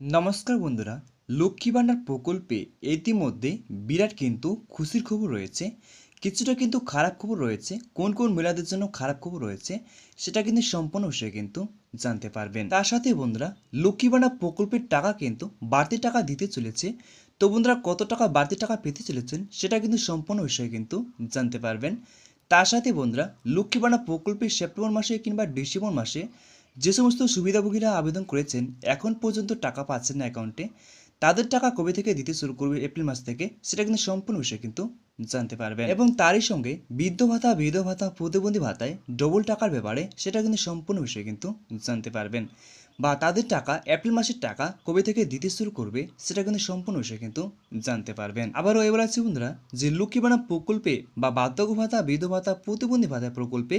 নমস্কার বন্ধুরা, লক্ষ্মী ভাণ্ডার প্রকল্পে ইতিমধ্যে বিরাট কিন্তু খুশির খবর রয়েছে, কিছুটা কিন্তু খারাপ খবর রয়েছে। কোন কোন মহিলাদের জন্য খারাপ খবর রয়েছে সেটা কিন্তু সম্পূর্ণ বিষয়ে কিন্তু জানতে পারবেন। তার সাথে বন্ধুরা, লক্ষ্মী ভাণ্ডার প্রকল্পের টাকা কিন্তু বাড়তি টাকা দিতে চলেছে। তো বন্ধুরা, কত টাকা বাড়তি টাকা পেতে চলেছেন সেটা কিন্তু সম্পূর্ণ বিষয়ে কিন্তু জানতে পারবেন। তার সাথে বন্ধুরা, লক্ষ্মী ভাণ্ডার প্রকল্পে সেপ্টেম্বর মাসে কিংবা ডিসেম্বর মাসে যে সমস্ত সুবিধাভোগীরা আবেদন করেছেন এখন পর্যন্ত টাকা পাচ্ছেন না অ্যাকাউন্টে, তাদের টাকা কবে থেকে দিতে শুরু করবে এপ্রিল মাস থেকে সেটা কিন্তু সম্পূর্ণ বিষয় কিন্তু জানতে পারবেন। এবং তারই সঙ্গে বৃদ্ধ ভাতা, বিধবা ভাতা, প্রতিবন্ধী ভাতায় ডবল টাকার ব্যাপারে সেটা কিন্তু সম্পূর্ণ বিষয় কিন্তু জানতে পারবেন। বা তাদের টাকা এপ্রিল মাসের টাকা কবে থেকে দিতে শুরু করবে সেটা কিন্তু সম্পূর্ণ বিষয় কিন্তু জানতে পারবেন। আবারও এবার আছে বন্ধুরা, যে লক্ষ্মী ভাণ্ডার প্রকল্পে বা বার্ধক্য ভাতা, বিধবা ভাতা, প্রতিবন্ধী ভাতা প্রকল্পে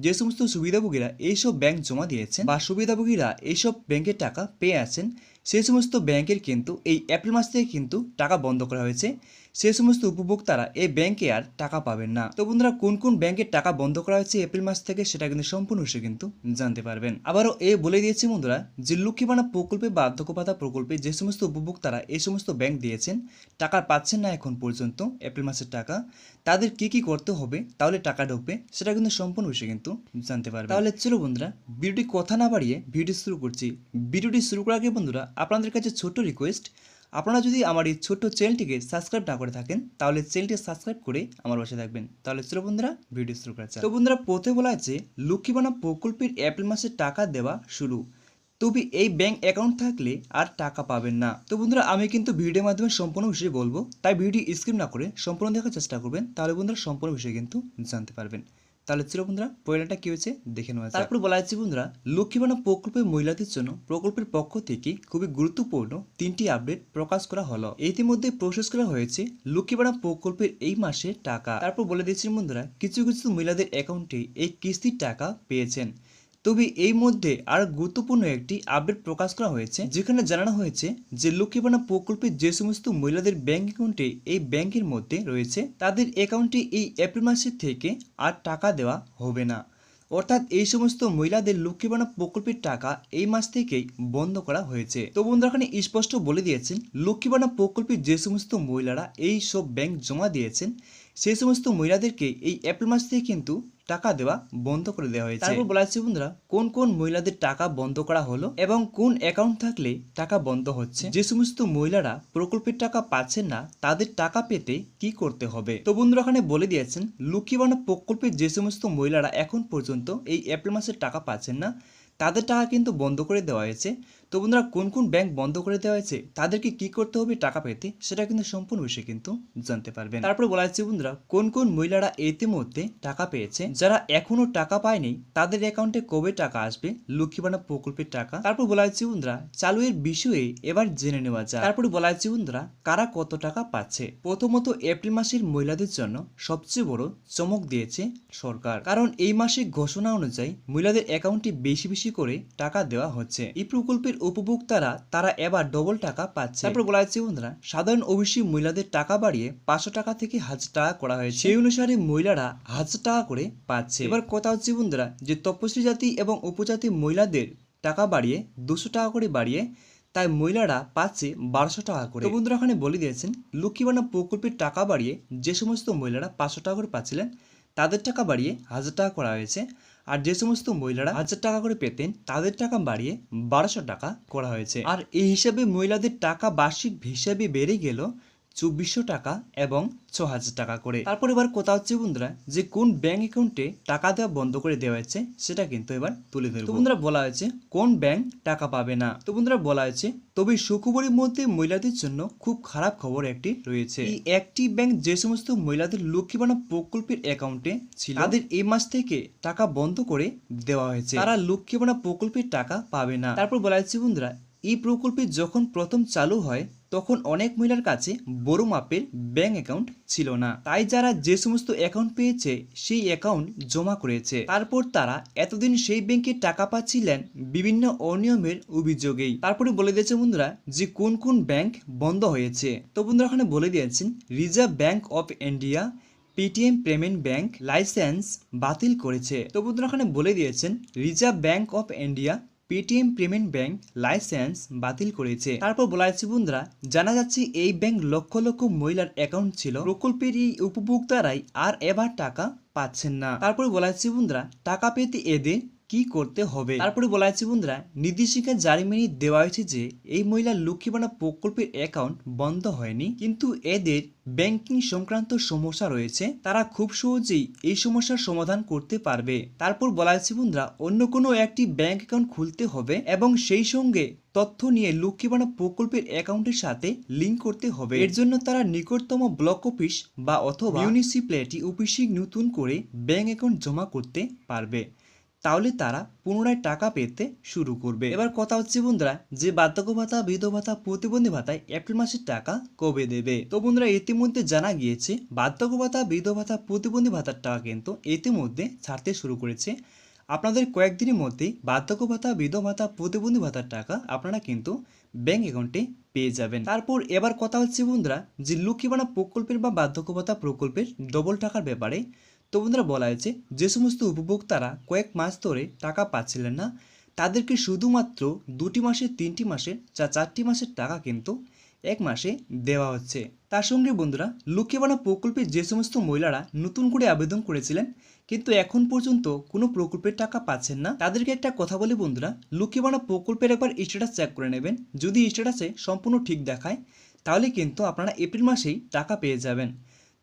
যে সমস্ত সুবিধাভোগীরা এইসব ব্যাংক জমা দিয়েছেন বা সুবিধাভোগীরা এইসব ব্যাংকের টাকা পেয়ে আছেন, সেই সমস্ত ব্যাংকের কিন্তু এই এপ্রিল মাস থেকে কিন্তু টাকা বন্ধ করা হয়েছে। সেই সমস্ত উপভোক্তারা এই ব্যাংকে আর টাকা পাবেন না। তো বন্ধুরা, কোন কোন ব্যাংকের টাকা বন্ধ করা হয়েছে এপ্রিল মাস থেকে সেটা কিন্তু সম্পূর্ণ বিষয় কিন্তু জানতে পারবেন। আবারও বলে দিয়েছি বন্ধুরা, যে লক্ষ্মী ভাণ্ডার প্রকল্পে বা বার্ধক্য ভাতা প্রকল্পে যে সমস্ত উপভোক্তারা এই সমস্ত ব্যাংক দিয়েছেন টাকা পাচ্ছেন না এখন পর্যন্ত এপ্রিল মাসের টাকা, তাদের কি কি করতে হবে তাহলে টাকা ঢুকবে সেটা কিন্তু সম্পূর্ণ বিষয় কিন্তু জানতে পারবেন। তাহলে চলো বন্ধুরা, ভিডিওটি কথা না বাড়িয়ে ভিডিও শুরু করছি। ভিডিওটি শুরু করার আগে বন্ধুরা, আপনাদের কাছে ছোট্ট রিকোয়েস্ট, আপনারা যদি আমার এই ছোট্ট চ্যানেলটিকে সাবস্ক্রাইব না করে থাকেন তাহলে চ্যানেলটি সাবস্ক্রাইব করে আমার পাশে থাকবেন। তাহলে চলো বন্ধুরা, ভিডিও শুরু করা যাক। তো বন্ধুরা, প্রথমে বলা আছে লক্ষ্মী ভাণ্ডার প্রকল্পের এপ্রিল মাসে টাকা দেওয়া শুরু, তবে এই ব্যাংক অ্যাকাউন্ট থাকলে আর টাকা পাবেন না। তো বন্ধুরা, আমি কিন্তু ভিডিওর মাধ্যমে সম্পূর্ণ বিষয় বলবো, তাই ভিডিও স্কিপ না করে সম্পূর্ণ দেখার চেষ্টা করবেন, তাহলে বন্ধুরা সম্পূর্ণ বিষয় কিন্তু জানতে পারবেন। তাহলে ছিল বন্ধুরা, পয়লাটা কি হয়েছে দেখে নেওয়া যাক। তারপর বলা হয়েছে বন্ধুরা, লক্ষ্মী ভাণ্ডার প্রকল্পের মহিলাদের জন্য প্রকল্পের পক্ষ থেকে খুবই গুরুত্বপূর্ণ 3টি আপডেট প্রকাশ করা হলো। ইতিমধ্যে প্রসেস করা হয়েছে লক্ষ্মী ভাণ্ডার প্রকল্পের এই মাসের টাকা। তারপর বলে দিচ্ছি বন্ধুরা, কিছু কিছু মহিলাদের অ্যাকাউন্টে এই কিস্তির টাকা পেয়েছেন। তবে এই মধ্যে আর গুরুত্বপূর্ণ একটি আপডেট প্রকাশ করা হয়েছে, যেখানে জানানো হয়েছে যে লক্ষ্মী ভাণ্ডার প্রকল্পে যে সমস্ত মহিলাদের ব্যাংক অ্যাকাউন্টে এই ব্যাংকের মধ্যে রয়েছে তাদের অ্যাকাউন্টে এই এপ্রিল মাসের থেকে আর টাকা দেওয়া হবে না। অর্থাৎ এই সমস্ত মহিলাদের লক্ষ্মী ভাণ্ডার প্রকল্পের টাকা এই মাস থেকেই বন্ধ করা হয়েছে। তো বন্ধুরা, এখানে স্পষ্ট বলে দিয়েছেন লক্ষ্মী ভাণ্ডার প্রকল্পে যে সমস্ত মহিলারা এই সব ব্যাংক জমা দিয়েছেন সেই সমস্ত মহিলাদেরকে এই এপ্রিল মাস থেকে কিন্তু টাকা দেওয়া বন্ধ করে দেওয়া হয়েছে। তারপর বলা হচ্ছে বন্ধুরা, কোন কোন মহিলাদের টাকা বন্ধ করা হলো এবং কোন অ্যাকাউন্ট থাকলে টাকা বন্ধ হচ্ছে। যে সমস্ত মহিলারা প্রকল্পের টাকা পাচ্ছেন না তাদের টাকা পেতে কি করতে হবে। তো বন্ধুরা, এখানে বলে দিয়েছেন লক্ষ্মী ভাণ্ডার প্রকল্পের যে সমস্ত মহিলারা এখন পর্যন্ত এই এপ্রিল মাসের টাকা পাচ্ছেন না তাদের টাকা কিন্তু বন্ধ করে দেওয়া হয়েছে। তো বন্ধুরা, কোন কোন ব্যাংক বন্ধ করে দেওয়া হয়েছে, তাদেরকে কি করতে হবে টাকা পেতে সেটা কিন্তু সম্পূর্ণ বিষয় কিন্তু জানতে পারবেন। তারপরে বলা হচ্ছে বন্ধুরা, কোন কোন মহিলারা ইতিমধ্যে টাকা পেয়েছে, যারা এখনো টাকা পায়নি তাদের অ্যাকাউন্টে কবে টাকা আসবে লক্ষ্মী ভাণ্ডার প্রকল্পের টাকা। তারপর বলা হচ্ছে বন্ধুরা, চালু এর বিষয়ে এবার জেনে নেওয়া যায়। তারপরে বলা হচ্ছে বন্ধুরা, কারা কত টাকা পাচ্ছে। প্রথমত এপ্রিল মাসের মহিলাদের জন্য সবচেয়ে বড় চমক দিয়েছে সরকার, কারণ এই মাসে ঘোষণা অনুযায়ী মহিলাদের অ্যাকাউন্টে বেশি বেশি করে টাকা দেওয়া হচ্ছে। এই প্রকল্পের উপভোক্তারা তারা এবার ডবল টাকা পাচ্ছে। তারপর বলা হচ্ছে বন্ধুরা, সাধারণ ওবিসি মহিলাদের টাকা বাড়িয়ে 500 টাকা থেকে 1000 টাকা করা হয়েছে। সেই অনুসারে মহিলারা 1000 টাকা করে পাচ্ছে। এবার কথা হচ্ছে বন্ধুরা, যে তপশিলি জাতি এবং উপজাতি মহিলাদের টাকা বাড়িয়ে 200 টাকা করে বাড়িয়ে তাই মহিলারা পাচ্ছে 1200 টাকা করে। তো বন্ধুরা, এখানে বলে দিয়েছেন লক্ষ্মী ভাণ্ডার প্রকল্পের টাকা বাড়িয়ে যে সমস্ত মহিলারা 500 টাকা করে পাচ্ছিলেন তাদের টাকা বাড়িয়ে 1000 টাকা করা হয়েছে, আর যে সমস্ত মহিলারা 1000 টাকা করে পেতেন তাদের টাকা বাড়িয়ে 1200 টাকা করা হয়েছে। আর এই হিসাবে মহিলাদের টাকা বার্ষিক হিসাবে বেড়ে গেল 2400 টাকা এবং 6000 টাকা করে। তারপর এবার কথা হচ্ছে বন্ধুরা, যে কোন ব্যাংক অ্যাকাউন্টে টাকা দেওয়া বন্ধ করে দেওয়া হয়েছে সেটা কিন্তু এবার তুলে ধরবো। তো বন্ধুরা, বলা হয়েছে কোন ব্যাংক টাকা পাবে না। তো বন্ধুরা, বলা হয়েছে তবে সুখবরের মধ্যে মহিলাদের জন্য খুব খারাপ খবর একটি রয়েছে। এই একটি ব্যাংক যে সমস্ত মহিলাদের লক্ষ্মী ভাণ্ডার প্রকল্পের অ্যাকাউন্টে ছিল তাদের এই মাস থেকে টাকা বন্ধ করে দেওয়া হয়েছে, তারা লক্ষ্মী ভাণ্ডার প্রকল্পের টাকা পাবে না। তারপর বলা হয়েছে বন্ধুরা, এই প্রকল্পে যখন প্রথম চালু হয় তখন অনেক মহিলার কাছে বড় মাপের ব্যাংক অ্যাকাউন্ট ছিল না, তাই যারা যে সমস্ত অ্যাকাউন্ট পেয়েছে সেই অ্যাকাউন্ট জমা করেছে, তারপর তারা এতদিন সেই ব্যাংকে টাকা পাচ্ছিলেন বিভিন্ন অনিয়মের অভিযোগেই। তারপরে বলে দিয়েছে বন্ধুরা, যে কোন কোন ব্যাংক বন্ধ হয়েছে। তো বন্ধুরা, এখানে বলে দিয়েছেন reserve bank of India Paytm payment bank licence বাতিল করেছে। তো বন্ধুরা, এখানে বলে দিয়েছেন reserve bank of India Paytm payment bank licence বাতিল করেছে। তারপর বলা হয়েছে বন্ধুরা, জানা যাচ্ছে এই ব্যাংক লক্ষ লক্ষ মহিলার অ্যাকাউন্ট ছিল, প্রকল্পের এই উপভোক্তারাই আর এবার টাকা পাচ্ছেন না। তারপরে বলা হয়েছে বন্ধুরা, টাকা পেতে এদের কি করতে হবে। তারপরে বলা হয়েছে বন্ধুরা, নির্দেশিকা জারি মেনে দেওয়া হয়েছে যে এই মহিলা লক্ষ্মী ভান্ডার প্রকল্পের অ্যাকাউন্ট বন্ধ হয়নি, কিন্তু এদের ব্যাংকিং সংক্রান্ত সমস্যা রয়েছে, তারা খুব সহজেই এই সমস্যার সমাধান করতে পারবে। তারপর বলা হয়েছে বন্ধুরা, অন্য কোনো একটি ব্যাংক অ্যাকাউন্ট খুলতে হবে এবং সেই সঙ্গে তথ্য নিয়ে লক্ষ্মী ভান্ডার প্রকল্পের অ্যাকাউন্টের সাথে লিঙ্ক করতে হবে। এর জন্য তারা নিকটতম ব্লক অফিস বা অথবা মিউনিসিপ্যালিটি অফিসে নতুন করে ব্যাংক অ্যাকাউন্ট জমা করতে পারবে, তাহলে তারা পুনরায় টাকা পেতে শুরু করবে। এবার কথা হচ্ছে বন্ধুরা, যে বার্ধক্য ভাতা, বৃদ্ধ ভাতা, প্রতিবন্ধী ভাতায় এপ্রিল মাসের টাকা কবে দেবে। তো বন্ধুরা, ইতিমধ্যে জানা গিয়েছে বার্ধক্য ভাতা, বৃদ্ধ ভাতা, প্রতিবন্ধী ভাতার টাকা কিন্তু ইতিমধ্যে ছাড়তে শুরু করেছে। আপনাদের কয়েকদিনের মধ্যেই বার্ধক্য ভাতা, বৃদ্ধ ভাতা, প্রতিবন্ধী ভাতার টাকা আপনারা কিন্তু ব্যাংক অ্যাকাউন্টে পেয়ে যাবেন। তারপর এবার কথা হচ্ছে বন্ধুরা, যে লক্ষ্মী ভান্ডার প্রকল্পের বা বার্ধক্য ভাতা প্রকল্পের ডবল টাকার ব্যাপারে। তো বন্ধুরা, বলা হয়েছে যে সমস্ত উপভোক্তারা কয়েক মাস ধরে টাকা পাচ্ছিলেন না, তাদেরকে শুধুমাত্র 2টি মাসের, 3টি মাসের, 4টি মাসের টাকা কিন্তু এক মাসে দেওয়া হচ্ছে। তার সঙ্গে বন্ধুরা, লক্ষ্মী ভান্ডার প্রকল্পে যে সমস্ত মহিলারা নতুন করে আবেদন করেছিলেন কিন্তু এখন পর্যন্ত কোনো প্রকল্পের টাকা পাচ্ছেন না, তাদেরকে একটা কথা বলি বন্ধুরা, লক্ষ্মী ভান্ডার প্রকল্পের একবার স্ট্যাটাস চেক করে নেবেন। যদি স্ট্যাটাসে সম্পূর্ণ ঠিক দেখায় তাহলে কিন্তু আপনারা এপ্রিল মাসেই টাকা পেয়ে যাবেন।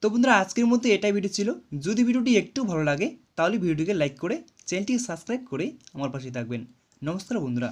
তো বন্ধুরা, আজকের মধ্যে এটাই ভিডিও ছিল। যদি ভিডিওটি একটু ভালো লাগে তাহলে ভিডিওটিকে লাইক করে চ্যানেলটিকে সাবস্ক্রাইব করে আমার পাশে থাকবেন। নমস্কার বন্ধুরা।